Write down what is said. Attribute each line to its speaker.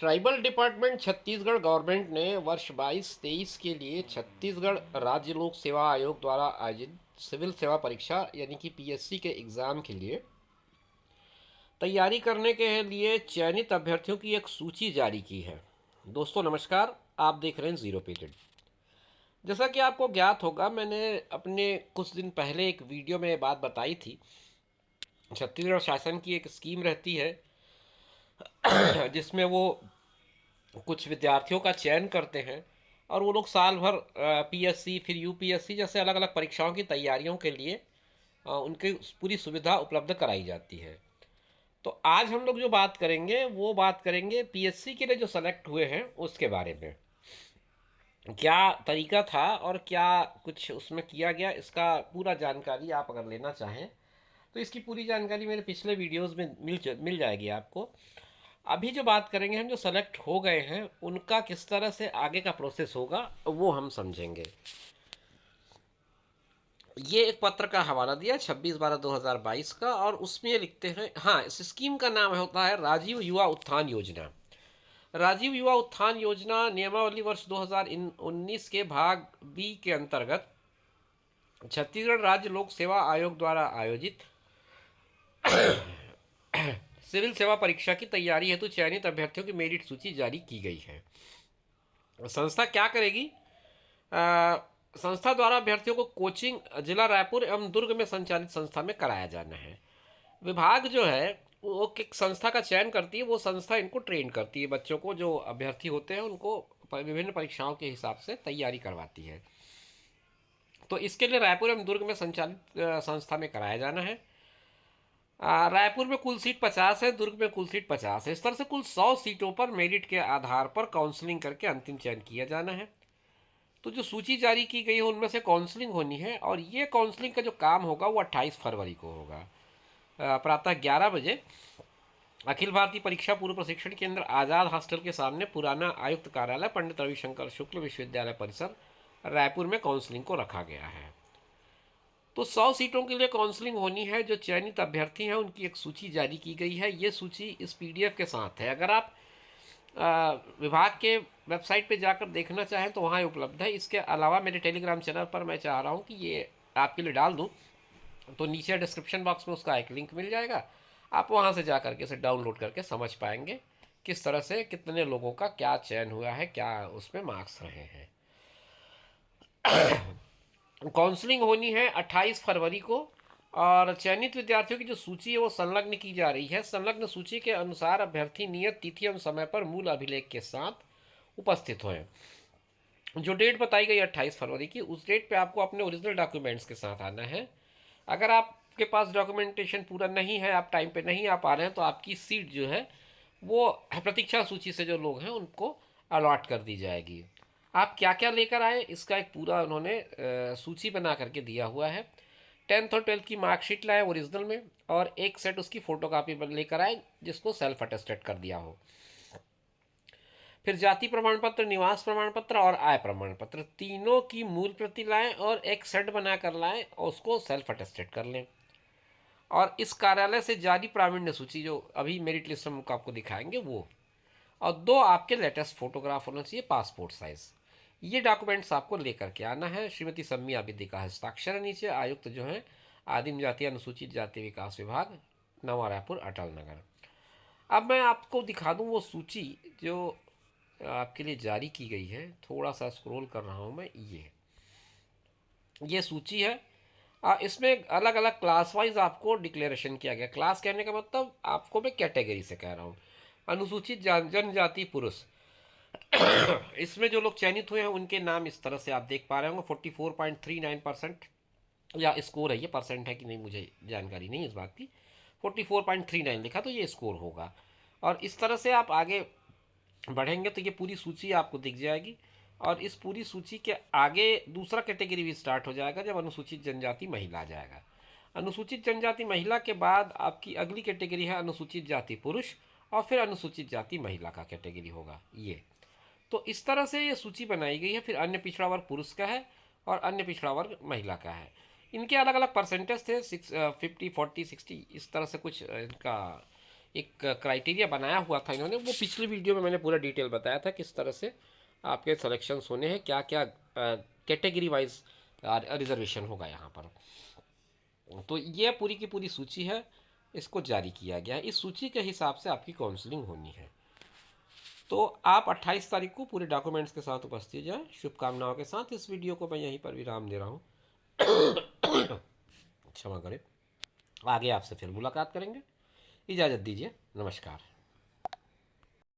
Speaker 1: Tribal department Chhattisgarh government ने वर्ष 22-23 के लिए छत्तीसगढ़ राज्य लोक सेवा आयोग द्वारा आयोजित सिविल सेवा परीक्षा यानी कि पीएससी के एग्ज़ाम के लिए तैयारी करने के लिए चयनित अभ्यर्थियों की एक सूची जारी की है। दोस्तों नमस्कार, आप देख रहे हैं ज़ीरो पीरियड। जैसा कि आपको ज्ञात होगा, मैंने अपने कुछ दिन पहले एक वीडियो में ये बात बताई थी। छत्तीसगढ़ शासन की एक स्कीम रहती है जिसमें वो कुछ विद्यार्थियों का चयन करते हैं और वो लोग साल भर पीएससी फिर यूपीएससी जैसे अलग अलग परीक्षाओं की तैयारियों के लिए उनकी पूरी सुविधा उपलब्ध कराई जाती है। तो आज हम लोग जो बात करेंगे वो बात करेंगे पीएससी के लिए जो सेलेक्ट हुए हैं उसके बारे में। क्या तरीका था और क्या कुछ उसमें किया गया, इसका पूरा जानकारी आप अगर लेना चाहें तो इसकी पूरी जानकारी मेरे पिछले वीडियोस में मिल जाएगी आपको। अभी जो बात करेंगे, हम जो सेलेक्ट हो गए हैं उनका किस तरह से आगे का प्रोसेस होगा वो हम समझेंगे। ये एक पत्र का हवाला दिया 26/12/2022 का, और उसमें ये लिखते हैं, हाँ, इस स्कीम का नाम होता है राजीव युवा उत्थान योजना। राजीव युवा उत्थान योजना नियमावली वर्ष 2019 के भाग बी के अंतर्गत छत्तीसगढ़ राज्य लोक सेवा आयोग द्वारा आयोजित सिविल सेवा परीक्षा की तैयारी हेतु चयनित अभ्यर्थियों की मेरिट सूची जारी की गई है। संस्था क्या करेगी? संस्था द्वारा अभ्यर्थियों को कोचिंग जिला रायपुर एवं दुर्ग में संचालित संस्था में कराया जाना है। विभाग जो है वो एक संस्था का चयन करती है, वो संस्था इनको ट्रेन करती है, बच्चों को, जो अभ्यर्थी होते हैं उनको विभिन्न परीक्षाओं के हिसाब से तैयारी करवाती है। तो इसके लिए रायपुर एवं दुर्ग में संचालित संस्था में कराया जाना है। रायपुर में कुल सीट 50 है, दुर्ग में कुल सीट 50 है। इस तरह से कुल 100 सीटों पर मेरिट के आधार पर काउंसलिंग करके अंतिम चयन किया जाना है। तो जो सूची जारी की गई है उनमें से काउंसलिंग होनी है, और ये काउंसलिंग का जो काम होगा वो 28 फरवरी को होगा प्रातः 11 बजे अखिल भारतीय परीक्षा पूर्व प्रशिक्षण केंद्र आज़ाद हॉस्टल के सामने पुराना आयुक्त कार्यालय पंडित रविशंकर शुक्ल विश्वविद्यालय परिसर रायपुर में काउंसलिंग को रखा गया है। तो 100 सीटों के लिए काउंसलिंग होनी है। जो चयनित अभ्यर्थी हैं उनकी एक सूची जारी की गई है। ये सूची इस पीडीएफ के साथ है। अगर आप विभाग के वेबसाइट पे जाकर देखना चाहें तो वहाँ उपलब्ध है। इसके अलावा मेरे टेलीग्राम चैनल पर मैं चाह रहा हूँ कि ये आपके लिए डाल दूँ, तो नीचे डिस्क्रिप्शन बॉक्स में उसका एक लिंक मिल जाएगा। आप वहाँ से जा करके इसे डाउनलोड करके समझ पाएंगे किस तरह से कितने लोगों का क्या चयन हुआ है, क्या उसमें मार्क्स रहे हैं। काउंसलिंग होनी है 28 फरवरी को, और चयनित विद्यार्थियों की जो सूची है वो संलग्न की जा रही है। संलग्न सूची के अनुसार अभ्यर्थी नियत तिथि एवं समय पर मूल अभिलेख के साथ उपस्थित हों। जो डेट बताई गई 28 फरवरी की, उस डेट पे आपको अपने ओरिजिनल डॉक्यूमेंट्स के साथ आना है। अगर आपके पास डॉक्यूमेंटेशन पूरा नहीं है, आप टाइम पे नहीं आ पा रहे हैं, तो आपकी सीट जो है वो प्रतीक्षा सूची से जो लोग हैं उनको अलॉट कर दी जाएगी। आप क्या क्या लेकर आए इसका एक पूरा उन्होंने सूची बना करके दिया हुआ है। 10th और 12th की मार्कशीट लाएँ ओरिजिनल में, और एक सेट उसकी फ़ोटोकॉपी लेकर आए जिसको सेल्फ अटेस्टेड कर दिया हो। फिर जाति प्रमाण पत्र, निवास प्रमाण पत्र और आय प्रमाण पत्र, तीनों की मूल प्रति लाएं और एक सेट बना कर लाएं और उसको सेल्फ अटेस्टेड कर लें। और इस कार्यालय से जारी प्रावीण्य सूची जो अभी मेरिट लिस्ट हम आपको दिखाएंगे वो, और 2 आपके लेटेस्ट फोटोग्राफ होना चाहिए पासपोर्ट साइज। ये डॉक्यूमेंट्स आपको लेकर के आना है। श्रीमती सम्मी आबिदी का हस्ताक्षर है नीचे, आयुक्त जो है आदिम जाति अनुसूचित जाति विकास विभाग, नवा रायपुर, अटल नगर। अब मैं आपको दिखा दूं वो सूची जो आपके लिए जारी की गई है। थोड़ा सा स्क्रॉल कर रहा हूँ मैं। ये सूची है। इसमें अलग अलग क्लास वाइज आपको डिक्लेरेशन किया गया। क्लास कहने का मतलब आपको मैं कैटेगरी से कह रहा हूँ। अनुसूचित जनजाति पुरुष, इसमें जो लोग चयनित हुए हैं उनके नाम इस तरह से आप देख पा रहे होंगे। 44.39% या स्कोर है, ये परसेंट है कि नहीं मुझे जानकारी नहीं इस बात की। 44.39 लिखा तो ये स्कोर होगा। और इस तरह से आप आगे बढ़ेंगे तो ये पूरी सूची आपको दिख जाएगी। और इस पूरी सूची के आगे दूसरा कैटेगरी भी स्टार्ट हो जाएगा जब अनुसूचित जनजाति महिला आ जाएगा। अनुसूचित जनजाति महिला के बाद आपकी अगली कैटेगरी है अनुसूचित जाति पुरुष, और फिर अनुसूचित जाति महिला का कैटेगरी होगा ये। तो इस तरह से ये सूची बनाई गई है। फिर अन्य पिछड़ा वर्ग पुरुष का है और अन्य पिछड़ा वर्ग महिला का है। इनके अलग अलग परसेंटेज थे, 50, 40, 60, इस तरह से कुछ इनका एक क्राइटेरिया बनाया हुआ था इन्होंने, वो पिछली वीडियो में मैंने पूरा डिटेल बताया था किस तरह से आपके सिलेक्शंस होने हैं, क्या क्या कैटेगरी वाइज रिजर्वेशन होगा यहाँ पर। तो ये पूरी की पूरी सूची है, इसको जारी किया गया है, इस सूची के हिसाब से आपकी काउंसलिंग होनी है। तो आप 28 तारीख को पूरे डॉक्यूमेंट्स के साथ उपस्थित जाएं। शुभकामनाओं के साथ इस वीडियो को मैं यहीं पर विराम दे रहा हूँ। क्षमा करें, आगे आपसे फिर मुलाकात करेंगे। इजाज़त दीजिए, नमस्कार।